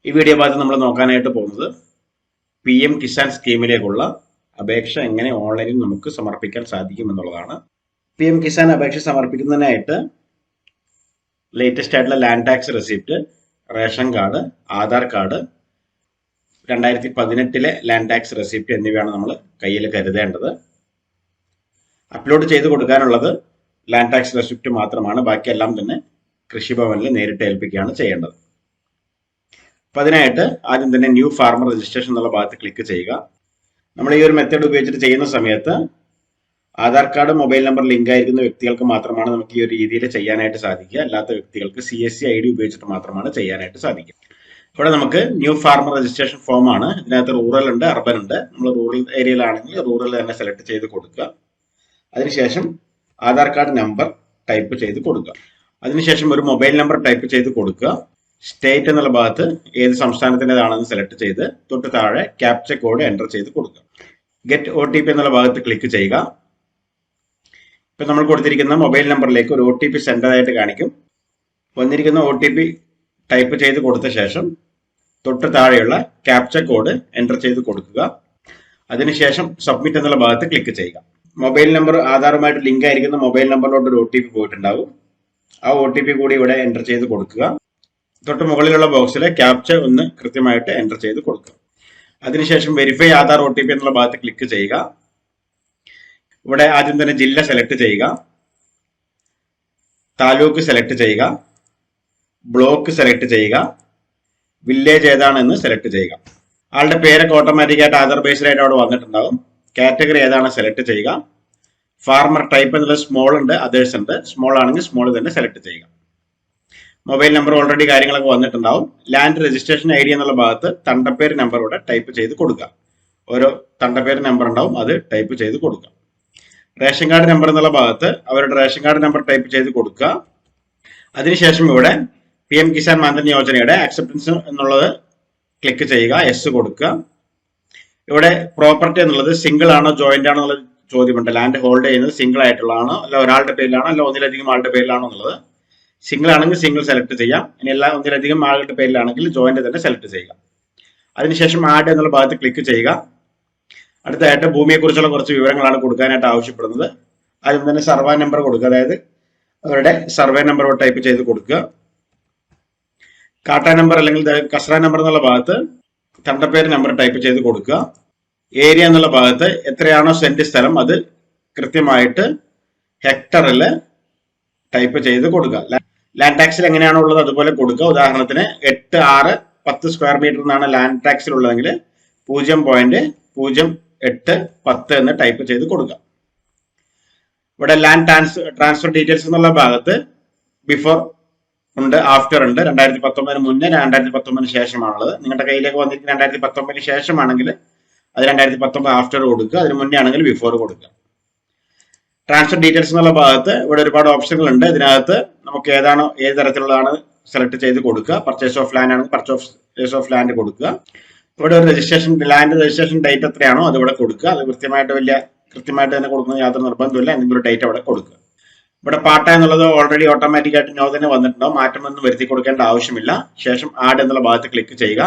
ഈ വീഡിയോ ഭാഗത്ത് നമ്മൾ നോക്കാനായിട്ട് പോകുന്നത് PM കിസാൻ സ്കീമിലേക്കുള്ള അപേക്ഷ എങ്ങനെ ഓൺലൈനിൽ നമുക്ക് സമർപ്പിക്കാൻ സാധിക്കും എന്നുള്ളതാണ്. PM കിസാൻ അപേക്ഷ സമർപ്പിക്കുന്നതിനായിട്ട് ലേറ്റസ്റ്റ് ആയിട്ടുള്ള land tax receipt, ration card, Aadhaar card, 2018 land tax receipt എന്നിവയാണ് നമ്മൾ കയ്യിൽ കരുതേണ്ടത്. അപ്ലോഡ് ചെയ്ത് കൊടുക്കാനുള്ളത് ലാൻഡ് ടാക്സ് റെസിപ്റ്റ് മാത്രമാണ്. ബാക്കിയെല്ലാം തന്നെ കൃഷിഭവനിൽ നേരിട്ട് ഏൽപ്പിക്കുകയാണ് ചെയ്യേണ്ടത്. അപ്പം അതിനായിട്ട് ആദ്യം തന്നെ ന്യൂ ഫാർമർ രജിസ്ട്രേഷൻ എന്നുള്ള ഭാഗത്ത് ക്ലിക്ക് ചെയ്യുക. നമ്മൾ ഈ ഒരു മെത്തേഡ് ഉപയോഗിച്ചിട്ട് ചെയ്യുന്ന സമയത്ത് Aadhaar card, mobile number link ആയിരിക്കുന്ന വ്യക്തികൾക്ക് മാത്രമാണ് നമുക്ക് ഈ ഒരു രീതിയിൽ ചെയ്യാനായിട്ട് സാധിക്കുക. അല്ലാത്ത വ്യക്തികൾക്ക് CSC ID ഉപയോഗിച്ചിട്ട് മാത്രമാണ് ചെയ്യാനായിട്ട് സാധിക്കുക. ഇവിടെ നമുക്ക് ന്യൂ ഫാർമർ രജിസ്ട്രേഷൻ ഫോം ആണ്. ഇതിനകത്ത് റൂറൽ ഉണ്ട്, അർബൻ ഉണ്ട്. നമ്മൾ റൂറൽ ഏരിയയിലാണെങ്കിൽ റൂറൽ തന്നെ സെലക്ട് ചെയ്ത് കൊടുക്കുക. അതിനുശേഷം ആധാർ കാർഡ് നമ്പർ ടൈപ്പ് ചെയ്ത് കൊടുക്കുക. അതിനുശേഷം ഒരു മൊബൈൽ നമ്പർ ടൈപ്പ് ചെയ്ത് കൊടുക്കുക. സ്റ്റേറ്റ് എന്നുള്ള ഭാഗത്ത് ഏത് സംസ്ഥാനത്തിൻ്റെതാണെന്ന് സെലക്ട് ചെയ്ത് തൊട്ട് താഴെ ക്യാപ്ച കോഡ് എൻ്റർ ചെയ്ത് കൊടുക്കുക. ഗെറ്റ് OTP എന്നുള്ള ഭാഗത്ത് ക്ലിക്ക് ചെയ്യുക. ഇപ്പം നമ്മൾ കൊടുത്തിരിക്കുന്ന മൊബൈൽ നമ്പറിലേക്ക് ഒരു OTP സെൻഡ് ആയിട്ട് കാണിക്കും. വന്നിരിക്കുന്ന OTP ടൈപ്പ് ചെയ്ത് കൊടുത്ത ശേഷം തൊട്ട് താഴെയുള്ള ക്യാപ്ച കോഡ് എൻ്റർ ചെയ്ത് കൊടുക്കുക. അതിനുശേഷം സബ്മിറ്റ് എന്നുള്ള ഭാഗത്ത് ക്ലിക്ക് ചെയ്യുക. മൊബൈൽ നമ്പർ ആധാറുമായിട്ട് ലിങ്ക് ആയിരിക്കുന്ന മൊബൈൽ നമ്പറിലോട്ട് ഒരു OTP പോയിട്ടുണ്ടാകും. ആ OTP കൂടി ഇവിടെ എൻ്റർ ചെയ്ത് കൊടുക്കുക. തൊട്ട് മുകളിലുള്ള ബോക്സിൽ ക്യാപ്ച ഒന്ന് കൃത്യമായിട്ട് എൻ്റർ ചെയ്ത് കൊടുക്കുക. അതിനുശേഷം വെരിഫൈ ആധാർ OTP എന്നുള്ള ഭാഗത്ത് ക്ലിക്ക് ചെയ്യുക. ഇവിടെ ആദ്യം തന്നെ ജില്ല സെലക്ട് ചെയ്യുക, താലൂക്ക് സെലക്ട് ചെയ്യുക, ബ്ലോക്ക് സെലക്ട് ചെയ്യുക, വില്ലേജ് ഏതാണെന്ന് സെലക്ട് ചെയ്യുക. ആളുടെ പേരൊക്കെ ഓട്ടോമാറ്റിക്കായിട്ട് ആധാർ ബേസ്ഡ് ആയിട്ട് അവിടെ വന്നിട്ടുണ്ടാകും. കാറ്റഗറി ഏതാണ് സെലക്ട് ചെയ്യുക. ഫാർമർ ടൈപ്പ് എന്നുള്ള സ്മോൾ ഉണ്ട്, അതേഴ്സ് ഉണ്ട്. സ്മോൾ ആണെങ്കിൽ സ്മോൾ തന്നെ സെലക്ട് ചെയ്യുക. മൊബൈൽ നമ്പർ ഓൾറെഡി കാര്യങ്ങളൊക്കെ വന്നിട്ടുണ്ടാവും. ലാൻഡ് രജിസ്ട്രേഷൻ ID എന്നുള്ള ഭാഗത്ത് തണ്ടപ്പേര് നമ്പർ ഇവിടെ ടൈപ്പ് ചെയ്ത് കൊടുക്കുക. ഓരോ തണ്ടപ്പേര് നമ്പർ ഉണ്ടാവും, അത് ടൈപ്പ് ചെയ്ത് കൊടുക്കുക. റേഷൻ കാർഡ് നമ്പർ എന്നുള്ള ഭാഗത്ത് അവരുടെ റേഷൻ കാർഡ് നമ്പർ ടൈപ്പ് ചെയ്ത് കൊടുക്കുക. അതിനുശേഷം ഇവിടെ PM കിസാൻ മാൻധൻ യോജനയുടെ ആക്സെപ്റ്റൻസ് എന്നുള്ളത് ക്ലിക്ക് ചെയ്യുക, യെസ് കൊടുക്കുക. ഇവിടെ പ്രോപ്പർട്ടി എന്നുള്ളത് സിംഗിൾ ആണോ ജോയിന്റ് ആണോ എന്നുള്ള ചോദ്യമുണ്ട്. ലാൻഡ് ഹോൾഡ് ചെയ്യുന്നത് സിംഗിൾ ആയിട്ടുള്ളതാണോ, അല്ല ഒരാളുടെ പേരിലാണോ, അല്ല ഒന്നിലധികം ആളുടെ പേരിലാണോ എന്നുള്ളത്. സിംഗിൾ ആണെങ്കിൽ സിംഗിൾ സെലക്ട് ചെയ്യാം. ഇനി എല്ലാ ഒന്നിലധികം ആളുടെ പേരിലാണെങ്കിൽ ജോയിന്റ് തന്നെ സെലക്ട് ചെയ്യുക. അതിനുശേഷം ആഡ് എന്നുള്ള ഭാഗത്ത് ക്ലിക്ക് ചെയ്യുക. അടുത്തതായിട്ട് ഭൂമിയെക്കുറിച്ചുള്ള കുറച്ച് വിവരങ്ങളാണ് കൊടുക്കാനായിട്ട് ആവശ്യപ്പെടുന്നത്. ആദ്യം തന്നെ സർവേ നമ്പർ കൊടുക്കുക, അതായത് അവരുടെ സർവേ നമ്പർ ടൈപ്പ് ചെയ്ത് കൊടുക്കുക. കാട്ട നമ്പർ അല്ലെങ്കിൽ കസ്ര നമ്പർ എന്നുള്ള ഭാഗത്ത് തണ്ടപ്പേര് നമ്പർ ടൈപ്പ് ചെയ്ത് കൊടുക്കുക. ഏരിയ എന്നുള്ള ഭാഗത്ത് എത്രയാണോ സെന്റ് സ്ഥലം അത് കൃത്യമായിട്ട് ഹെക്ടറിൽ ടൈപ്പ് ചെയ്ത് കൊടുക്കുക. ലാൻഡ് ടാക്സിൽ എങ്ങനെയാണോ ഉള്ളത് അതുപോലെ കൊടുക്കുക. ഉദാഹരണത്തിന് 8, 6, 10 സ്ക്വയർ മീറ്റർ എന്നാണ് ലാൻഡ് ടാക്സിൽ ഉള്ളതെങ്കിൽ 0.0810 എന്ന് ടൈപ്പ് ചെയ്ത് കൊടുക്കുക. ഇവിടെ ലാൻഡ് ട്രാൻസ്ഫർ ഡീറ്റെയിൽസ് എന്നുള്ള ഭാഗത്ത് ബിഫോർ ഉണ്ട്, ആഫ്റ്റർ ഉണ്ട്. 2019 മുന്നേ, 2019 ശേഷമാണുള്ളത്. നിങ്ങളുടെ കയ്യിലേക്ക് വന്നിരിക്കുന്ന 2019 ശേഷമാണെങ്കിൽ അത് 2019 ആഫ്റ്റർ കൊടുക്കുക. അതിന് മുന്നേ ആണെങ്കിൽ ബിഫോർ കൊടുക്കുക. ട്രാൻസ്ഫർ ഡീറ്റെയിൽസ് എന്നുള്ള ഭാഗത്ത് ഇവിടെ ഒരുപാട് ഓപ്ഷനുകൾ ഉണ്ട്. ഇതിനകത്ത് നമുക്ക് ഏത് തരത്തിലുള്ളതാണ് സെലക്ട് ചെയ്ത് കൊടുക്കുക. പർച്ചേസ് ഓഫ് ലാൻഡ് ആണെങ്കിൽ പർച്ചേസ് ഓഫ് ലാൻഡ് കൊടുക്കുക. ഇവിടെ ഒരു ലാൻഡ് രജിസ്ട്രേഷൻ ഡേറ്റ് എത്രയാണോ അത് ഇവിടെ കൊടുക്കുക. അത് കൃത്യമായിട്ട് തന്നെ കൊടുക്കുന്നത് യാതൊരു നിർബന്ധമില്ല. എന്തെങ്കിലും ഒരു ഡേറ്റ് അവിടെ കൊടുക്കുക. ഇവിടെ പാട്ട എന്നുള്ളത് ഓൾറെഡി ഓട്ടോമാറ്റിക് ആയിട്ട് നോ തന്നെ വന്നിട്ടുണ്ടാവും. മാറ്റമൊന്നും വരുത്തി കൊടുക്കേണ്ട ആവശ്യമില്ല. ശേഷം ആഡ് എന്നുള്ള ഭാഗത്ത് ക്ലിക്ക് ചെയ്യുക.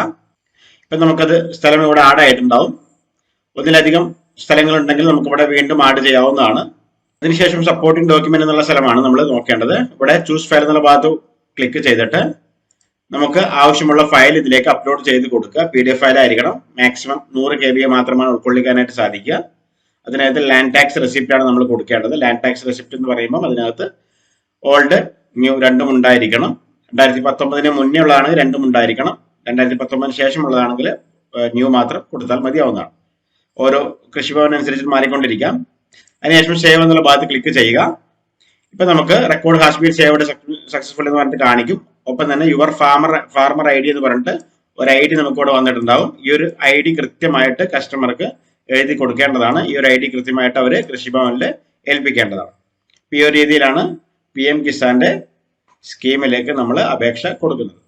ഇപ്പം നമുക്കത് സ്ഥലം ഇവിടെ ആഡ് ആയിട്ടുണ്ടാവും. ഒന്നിലധികം സ്ഥലങ്ങൾ ഉണ്ടെങ്കിൽ നമുക്ക് ഇവിടെ വീണ്ടും ആഡ് ചെയ്യാവുന്നതാണ്. അതിനുശേഷം സപ്പോർട്ടിംഗ് ഡോക്യുമെന്റ് എന്നുള്ള സ്ഥലമാണ് നമ്മൾ നോക്കേണ്ടത്. ഇവിടെ ചൂസ് ഫയൽ എന്നുള്ള ഭാഗത്ത് ക്ലിക്ക് ചെയ്തിട്ട് നമുക്ക് ആവശ്യമുള്ള ഫയൽ ഇതിലേക്ക് അപ്ലോഡ് ചെയ്ത് കൊടുക്കുക. PDF ഫയൽ ആയിരിക്കണം. മാക്സിമം 100 KB മാത്രമാണ് ഉൾക്കൊള്ളിക്കാനായിട്ട് സാധിക്കുക. അതിനകത്ത് ലാൻഡ് ടാക്സ് റെസിപ്റ്റ് ആണ് നമ്മൾ കൊടുക്കേണ്ടത്. ലാൻഡ് ടാക്സ് റെസിപ്റ്റ് എന്ന് പറയുമ്പോൾ അതിനകത്ത് ഓൾഡ്, ന്യൂ രണ്ടും ഉണ്ടായിരിക്കണം. 2019 മുന്നേ ഉള്ളതാണെങ്കിൽ രണ്ടും ഉണ്ടായിരിക്കണം. 2019 ശേഷമുള്ളതാണെങ്കിൽ ന്യൂ മാത്രം കൊടുത്താൽ മതിയാവുന്നതാണ്. ഓരോ കൃഷിഭവൻ അനുസരിച്ച് മാറിക്കൊണ്ടിരിക്കാം. അതിനുശേഷം സേവ് എന്നുള്ള ഭാഗത്ത് ക്ലിക്ക് ചെയ്യുക. ഇപ്പൊ നമുക്ക് record has been saved successful എന്ന് പറഞ്ഞിട്ട് കാണിക്കും. ഒപ്പം തന്നെ യുവർ ഫാർമർ ID എന്ന് പറഞ്ഞിട്ട് ഒരു ID നമുക്ക് ഇവിടെ വന്നിട്ടുണ്ടാവും. ഈ ഒരു ID കൃത്യമായിട്ട് കസ്റ്റമർക്ക് എഴുതി കൊടുക്കേണ്ടതാണ്. ഈ ഒരു ID കൃത്യമായിട്ട് അവർ കൃഷിഭവനിൽ ഏൽപ്പിക്കേണ്ടതാണ്. ഈ ഒരു രീതിയിലാണ് PM കിസാന്റെ സ്കീമിലേക്ക് നമ്മൾ അപേക്ഷ കൊടുക്കുന്നത്.